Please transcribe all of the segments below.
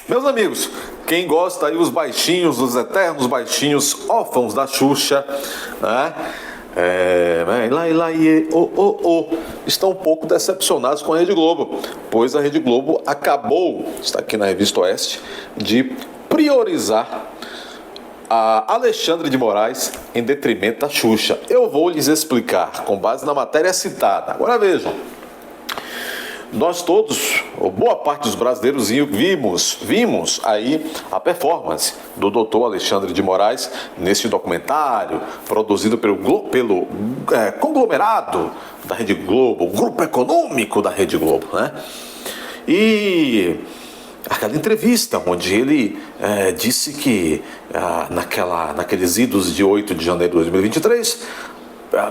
Meus amigos, quem gosta aí, os baixinhos, os eternos baixinhos órfãos da Xuxa, né? Estão um pouco decepcionados com a Rede Globo, pois a Rede Globo acabou, está aqui na Revista Oeste, de priorizar a Alexandre de Moraes em detrimento da Xuxa. Eu vou lhes explicar com base na matéria citada. Agora vejam. Nós todos, ou boa parte dos brasileiros, vimos aí a performance do Dr. Alexandre de Moraes nesse documentário produzido pelo conglomerado da Rede Globo, o grupo econômico da Rede Globo, né? E aquela entrevista onde ele disse que naqueles idos de 8 de janeiro de 2023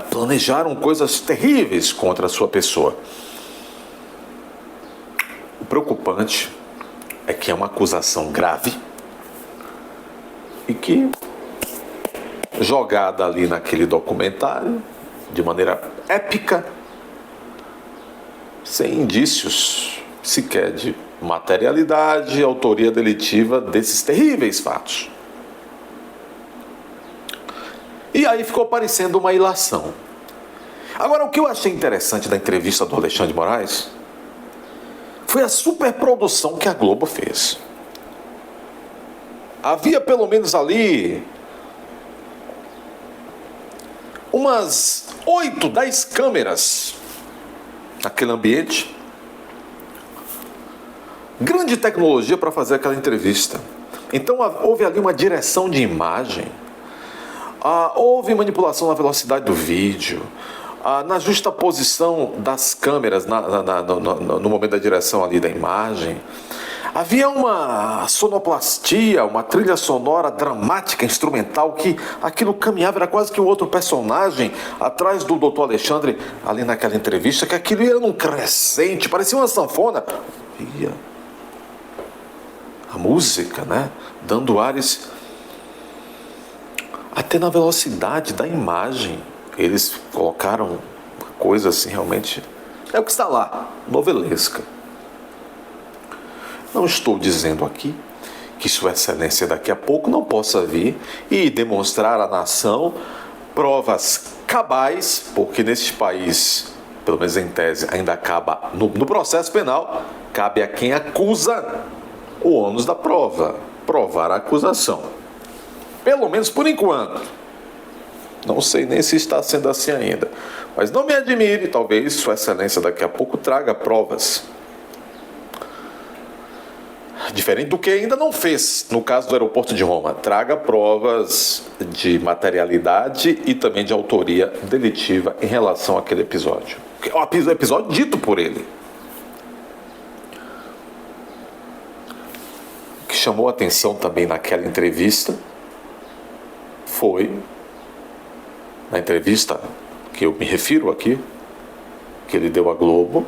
planejaram coisas terríveis contra a sua pessoa. O preocupante é que é uma acusação grave e que, jogada ali naquele documentário, de maneira épica, sem indícios sequer de materialidade e autoria delitiva desses terríveis fatos. E aí ficou parecendo uma ilação. Agora, o que eu achei interessante da entrevista do Alexandre de Moraes foi a superprodução que a Globo fez. Havia pelo menos ali umas 8, 10 câmeras naquele ambiente. Grande tecnologia para fazer aquela entrevista. Então houve ali uma direção de imagem, houve manipulação na velocidade do vídeo, na justaposição das câmeras no momento da direção ali da imagem. Havia uma sonoplastia, uma trilha sonora dramática, instrumental, que aquilo caminhava, era quase que um outro personagem atrás do Dr. Alexandre ali naquela entrevista, que aquilo ia num crescente, parecia uma sanfona. Ia a música, né? Dando ares até na velocidade da imagem. Eles colocaram coisa assim, realmente é o que está lá, novelesca. Não estou dizendo aqui que Sua Excelência daqui a pouco não possa vir e demonstrar à nação provas cabais, porque neste país, pelo menos em tese, ainda acaba no processo penal, cabe a quem acusa o ônus da prova, provar a acusação. Pelo menos por enquanto. Não sei nem se está sendo assim ainda. Mas não me admire, talvez Sua Excelência daqui a pouco traga provas. Diferente do que ainda não fez no caso do aeroporto de Roma. Traga provas de materialidade e também de autoria delitiva em relação àquele episódio. O episódio dito por ele. O que chamou a atenção também naquela entrevista foi, na entrevista que eu me refiro aqui, que ele deu à Globo,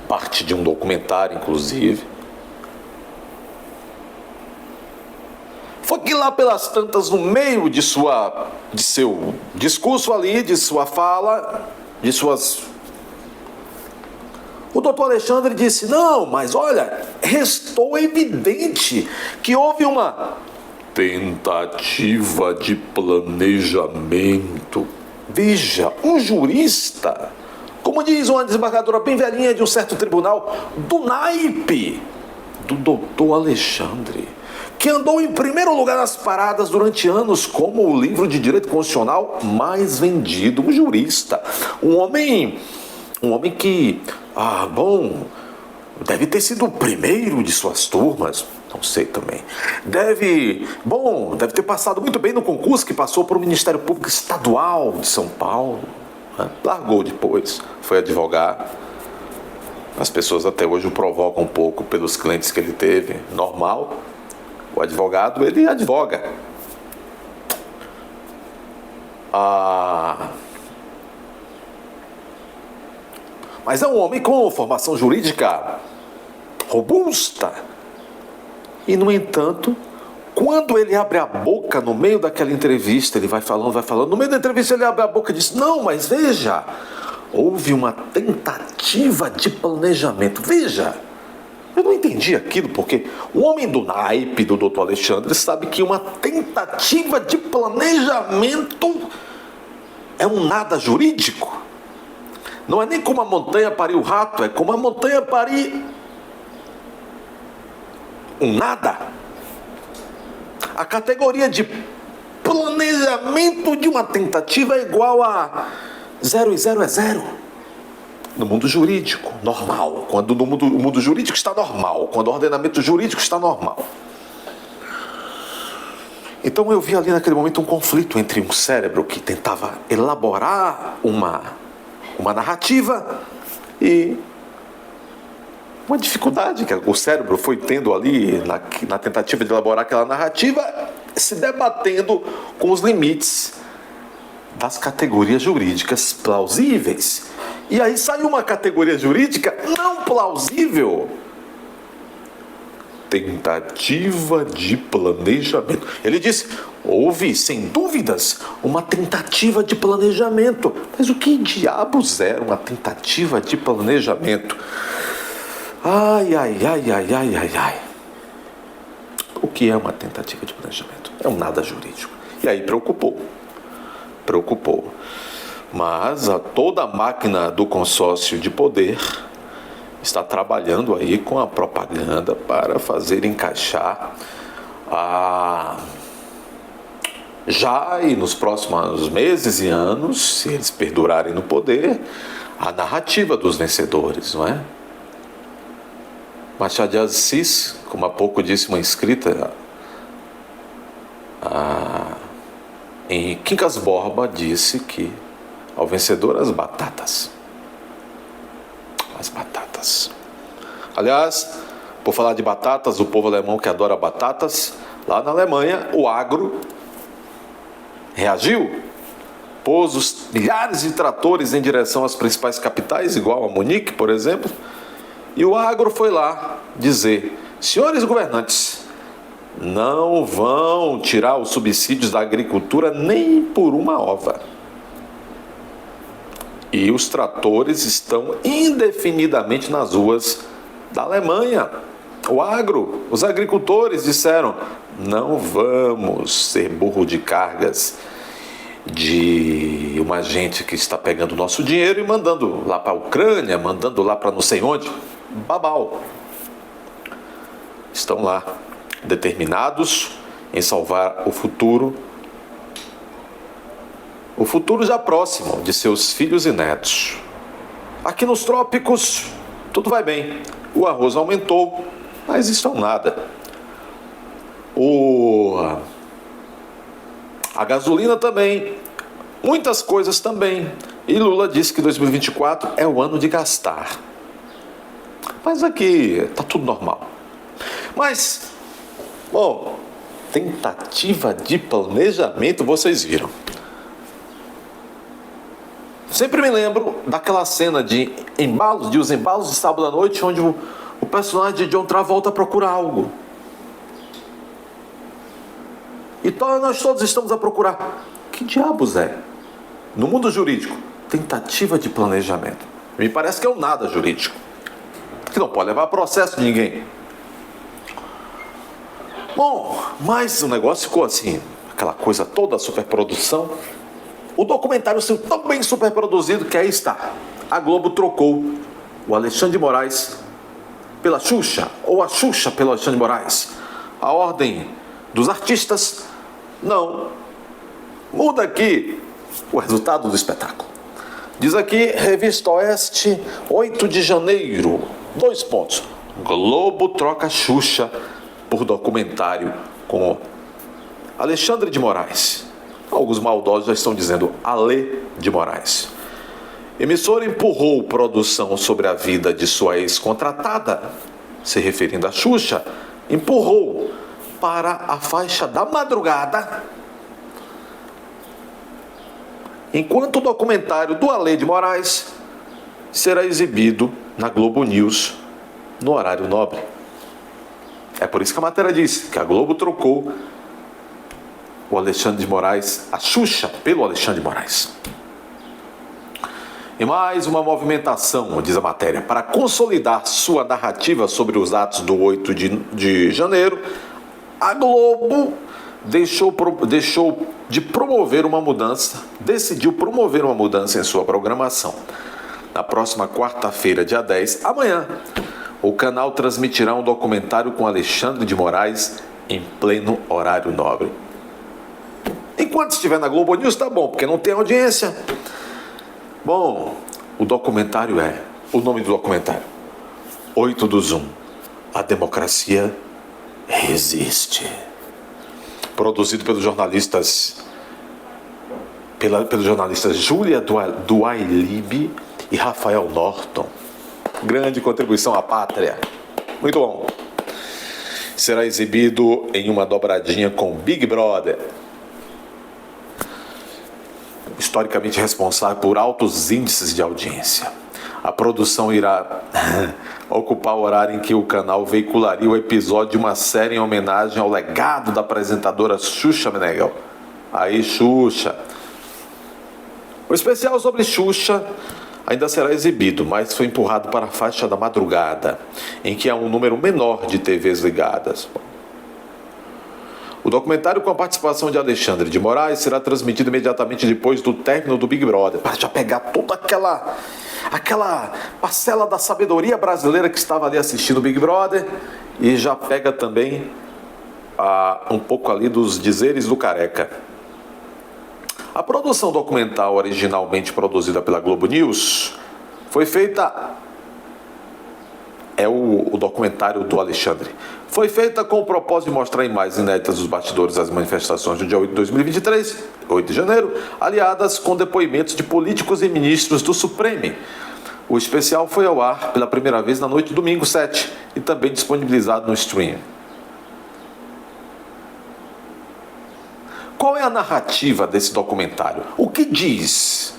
parte de um documentário, inclusive, foi que lá pelas tantas, no meio de seu discurso ali, de sua fala, o doutor Alexandre disse: não, mas olha, restou evidente que houve uma tentativa de planejamento. Veja, um jurista, como diz uma desembargadora bem velhinha de um certo tribunal, do naipe do doutor Alexandre, que andou em primeiro lugar nas paradas durante anos como o livro de direito constitucional mais vendido, um jurista, um homem que, deve ter sido o primeiro de suas turmas, não sei também. Deve ter passado muito bem no concurso que passou para o Ministério Público Estadual de São Paulo. Largou depois, foi advogar. As pessoas até hoje o provocam um pouco pelos clientes que ele teve. Normal, o advogado, ele advoga. Mas é um homem com formação jurídica robusta. E, no entanto, quando ele abre a boca no meio daquela entrevista, ele vai falando, no meio da entrevista ele abre a boca e diz: não, mas veja, houve uma tentativa de planejamento. Veja, Eu não entendi aquilo, porque o homem do naipe do doutor Alexandre sabe que uma tentativa de planejamento é um nada jurídico. Não é nem como a montanha parir o rato, é como a montanha parir um nada. A categoria de planejamento de uma tentativa é igual a 0 e 0 é 0. No mundo jurídico, normal. Quando no mundo jurídico está normal. Quando o ordenamento jurídico está normal. Então eu vi ali naquele momento um conflito entre um cérebro que tentava elaborar uma narrativa e uma dificuldade que o cérebro foi tendo ali na tentativa de elaborar aquela narrativa, se debatendo com os limites das categorias jurídicas plausíveis. E aí saiu uma categoria jurídica não plausível. Tentativa de planejamento. Ele disse, houve, sem dúvidas, uma tentativa de planejamento. Mas o que diabos era uma tentativa de planejamento? Ai, ai, ai, ai, ai, ai, ai. O que é uma tentativa de planejamento? É um nada jurídico. E aí preocupou. Mas toda a máquina do consórcio de poder está trabalhando aí com a propaganda para fazer encaixar já e nos próximos meses e anos, se eles perdurarem no poder, a narrativa dos vencedores, não é? Machado de Assis, como há pouco disse uma inscrita, em Quincas Borba disse que ao vencedor as batatas. As batatas. Aliás, por falar de batatas, o povo alemão que adora batatas, lá na Alemanha, o agro reagiu, pôs os milhares de tratores em direção às principais capitais, igual a Munique, por exemplo, e o agro foi lá dizer, senhores governantes, não vão tirar os subsídios da agricultura nem por uma ova. E os tratores estão indefinidamente nas ruas da Alemanha. O agro, os agricultores disseram, não vamos ser burro de cargas de uma gente que está pegando o nosso dinheiro e mandando lá para a Ucrânia, mandando lá para não sei onde. Babau. Estão lá, determinados em salvar o futuro já próximo de seus filhos e netos. Aqui nos trópicos, tudo vai bem. O arroz aumentou, mas isso é um nada. A gasolina também. Muitas coisas também. E Lula disse que 2024 é o ano de gastar. Mas aqui está tudo normal. Mas, bom, tentativa de planejamento, vocês viram. Sempre me lembro daquela cena de os embalos de sábado à noite, onde o personagem de John Travolta procura algo. E nós todos estamos a procurar. Que diabos é? No mundo jurídico, tentativa de planejamento. Me parece que é um nada jurídico. Que não pode levar a processo de ninguém. Bom, mas o negócio ficou assim, aquela coisa toda, a superprodução. O documentário saiu tão bem superproduzido que aí está. A Globo trocou o Alexandre de Moraes pela Xuxa, ou a Xuxa pelo Alexandre de Moraes. A ordem dos artistas, não. Muda aqui o resultado do espetáculo. Diz aqui, Revista Oeste, 8 de janeiro, 2 pontos. Globo troca Xuxa por documentário com Alexandre de Moraes. Alguns maldosos já estão dizendo Ale de Moraes. Emissora empurrou produção sobre a vida de sua ex-contratada, se referindo a Xuxa, empurrou para a faixa da madrugada, enquanto o documentário do Ale de Moraes será exibido na Globo News no horário nobre. É por isso que a matéria diz que a Globo trocou o Alexandre de Moraes, a Xuxa, pelo Alexandre de Moraes. E mais uma movimentação, diz a matéria, para consolidar sua narrativa sobre os atos do 8 de janeiro, a Globo decidiu promover uma mudança em sua programação. Na próxima quarta-feira, dia 10, amanhã, o canal transmitirá um documentário com Alexandre de Moraes em pleno horário nobre. Enquanto estiver na Globo News, tá bom, porque não tem audiência. Bom, o nome do documentário, 8/1, a democracia resiste. Produzido pelos jornalistas Júlia Duailib e Rafael Norton. Grande contribuição à pátria. Muito bom. Será exibido em uma dobradinha com Big Brother, historicamente responsável por altos índices de audiência. A produção irá ocupar o horário em que o canal veicularia o episódio de uma série em homenagem ao legado da apresentadora Xuxa Meneghel. Aí, Xuxa. O especial sobre Xuxa ainda será exibido, mas foi empurrado para a faixa da madrugada, em que há um número menor de TVs ligadas. O documentário, com a participação de Alexandre de Moraes, será transmitido imediatamente depois do término do Big Brother, para já pegar toda aquela parcela da sabedoria brasileira que estava ali assistindo o Big Brother, e já pega também um pouco ali dos dizeres do Careca. A produção documental, originalmente produzida pela Globo News, foi feita... o documentário do Alexandre. Foi feita com o propósito de mostrar imagens inéditas dos bastidores das manifestações do dia 8 de 2023, 8 de janeiro, aliadas com depoimentos de políticos e ministros do Supremo. O especial foi ao ar pela primeira vez na noite de domingo 7 e também disponibilizado no stream. Qual é a narrativa desse documentário? O que diz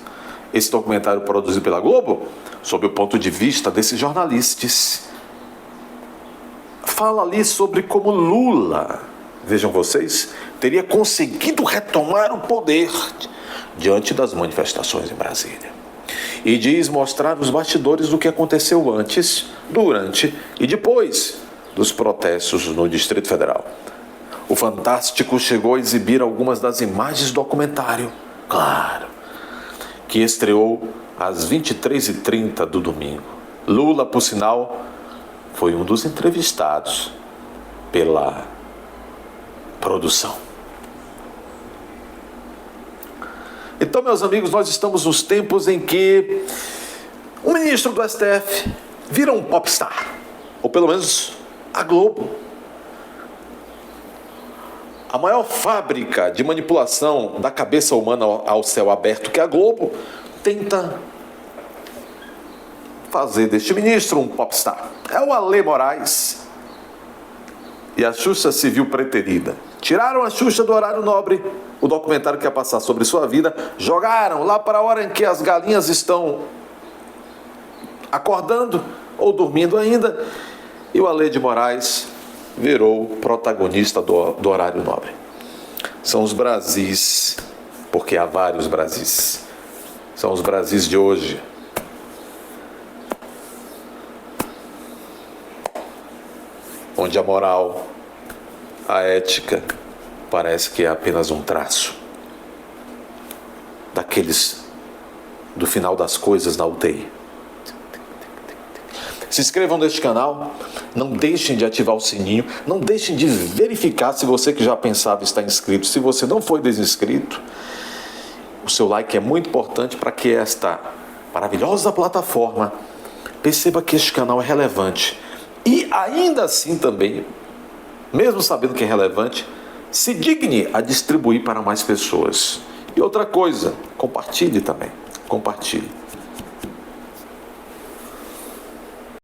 esse documentário produzido pela Globo? Sob o ponto de vista desses jornalistas. Fala ali sobre como Lula, vejam vocês, teria conseguido retomar o poder diante das manifestações em Brasília. E diz mostrar os bastidores do que aconteceu antes, durante e depois dos protestos no Distrito Federal. O Fantástico chegou a exibir algumas das imagens do documentário, claro, que estreou às 23h30 do domingo. Lula, por sinal, foi um dos entrevistados pela produção. Então, meus amigos, nós estamos nos tempos em que o ministro do STF vira um popstar, ou pelo menos a Globo. A maior fábrica de manipulação da cabeça humana ao céu aberto, que é a Globo, tenta fazer deste ministro um popstar. É o Ale Moraes e a Xuxa se viu preterida. Tiraram a Xuxa do horário nobre, o documentário que ia passar sobre sua vida, jogaram lá para a hora em que as galinhas estão acordando ou dormindo ainda, e o Ale de Moraes virou protagonista do horário nobre. São os Brasis, porque há vários Brasis. São os Brasis de hoje. Onde a moral, a ética, parece que é apenas um traço daqueles do final das coisas na UTI. Se inscrevam neste canal, não deixem de ativar o sininho, não deixem de verificar se você que já pensava estar inscrito. Se você não foi desinscrito, o seu like é muito importante para que esta maravilhosa plataforma perceba que este canal é relevante. E ainda assim também, mesmo sabendo que é relevante, se digne a distribuir para mais pessoas. E outra coisa, compartilhe também, compartilhe.